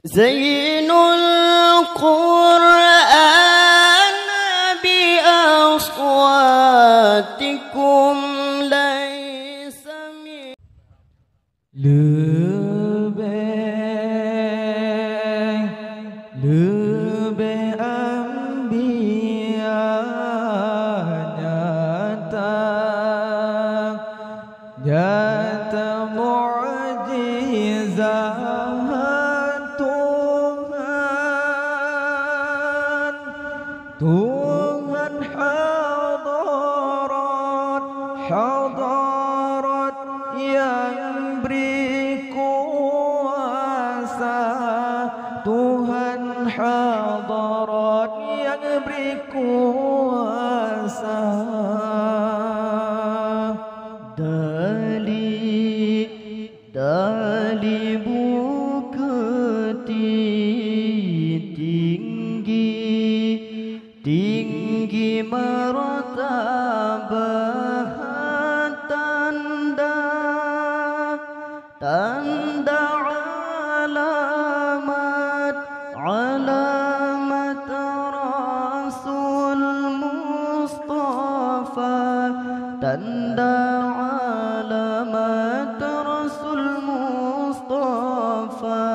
زينوا القرآن بأصواتكم ليس من lebih ambia nyata mukjizat Tuhan hadarat yang beri kuasa, Tuhan hadarat yang beri kuasa. Dali bukti tinggi martabat tanda alamat Rasul Mustafa, tanda alamat Rasul Mustafa.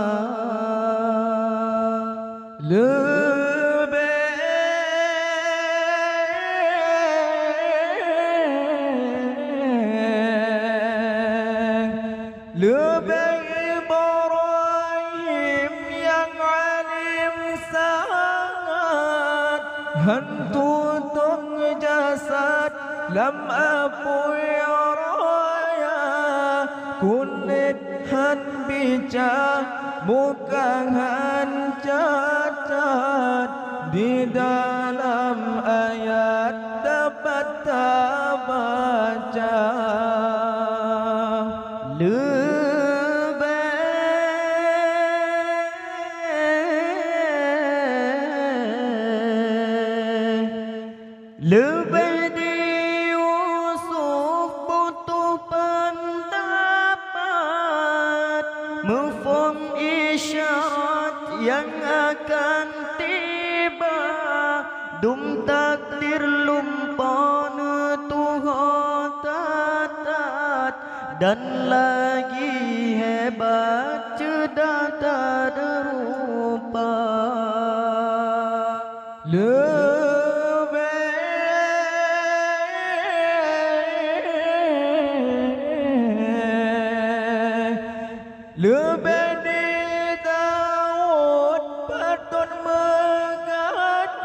Lebih Ibrahim yang alim sangat, hantu tung jasad lam apui raya, kulit han bica muka han cacat, di dalam ayat dapat terbaca. Lebih di Yusuf butuh pendapat, mafhum isyarat yang akan tiba, dum takdir lumpon Tuhan tatat, dan lagi hebat cedak tak rupa. Lebih di Daud patut mengatakan,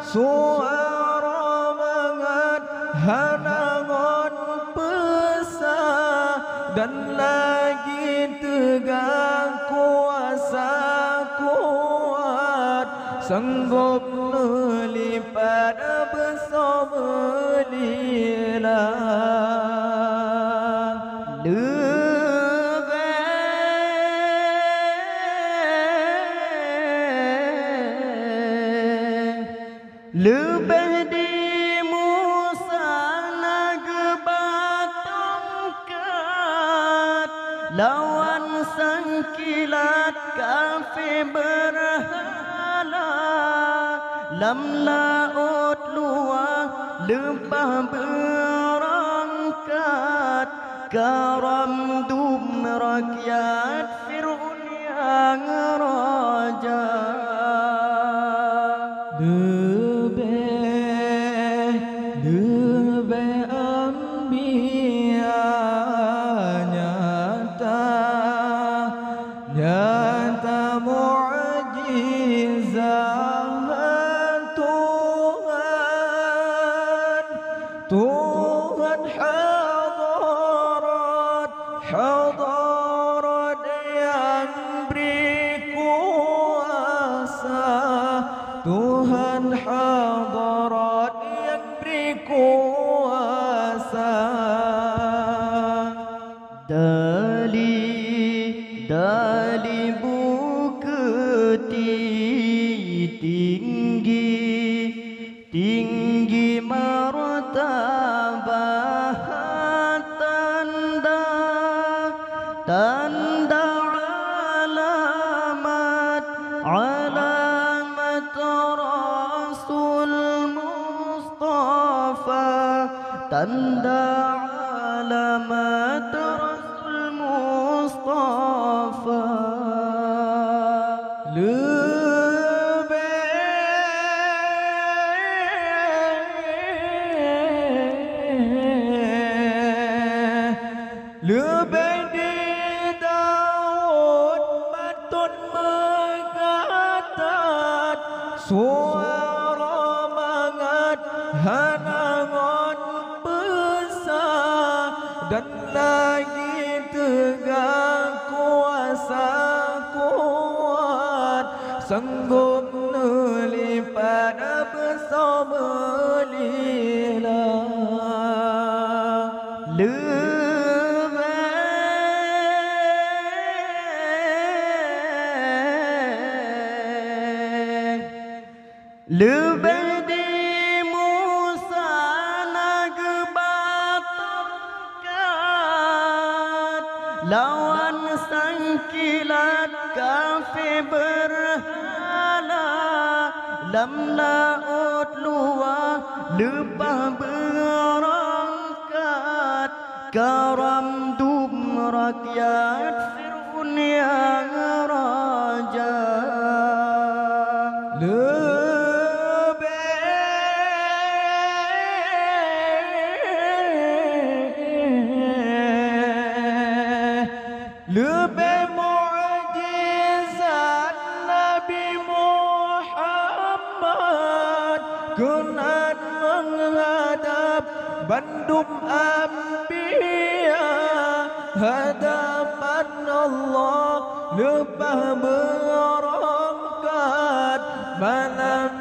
suara mengat hanangon pesah, dan lagi tegak kuasa kuat, sanggup melipat besar belilah. Lebih di Musa nagebatongkat, lawan sang kilat kafir berhala, lam laut luah lebah berangkat, karam dum rakyat Fir'aun yang raja. Lebih ambia nyata mukjizat Tuhan hadarat yang beri kuasa, Tuhan hadarat yang beri kuasa. Dali bukti tanda alamat Rasul Mustafa. Lebih di Daud matun mengatakan suara mangat hanangon besar dan lagi tegak kuasa kuat sanggup nelipat bersama lila. Lebih di Musa nagbatongkat lawan sangkilat kafir berhala lam laut luah lupa berangkat karam dum rakyat Fir'aun yang raja. Lebih mukjizat Nabi Muhammad kenan menghadap bandum anbiya hadapan Allah lebah berangkat malam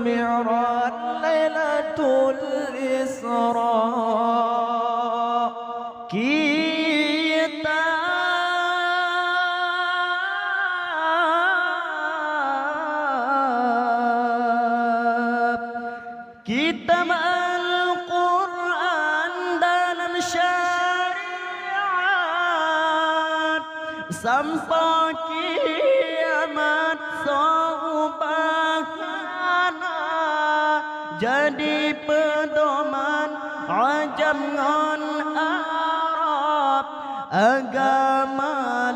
Mi'raj Lailatul Isra. Kitab Al-Quran dalam syariat sampai kiamat saubahana jadi pedoman ajam ngon Arab agama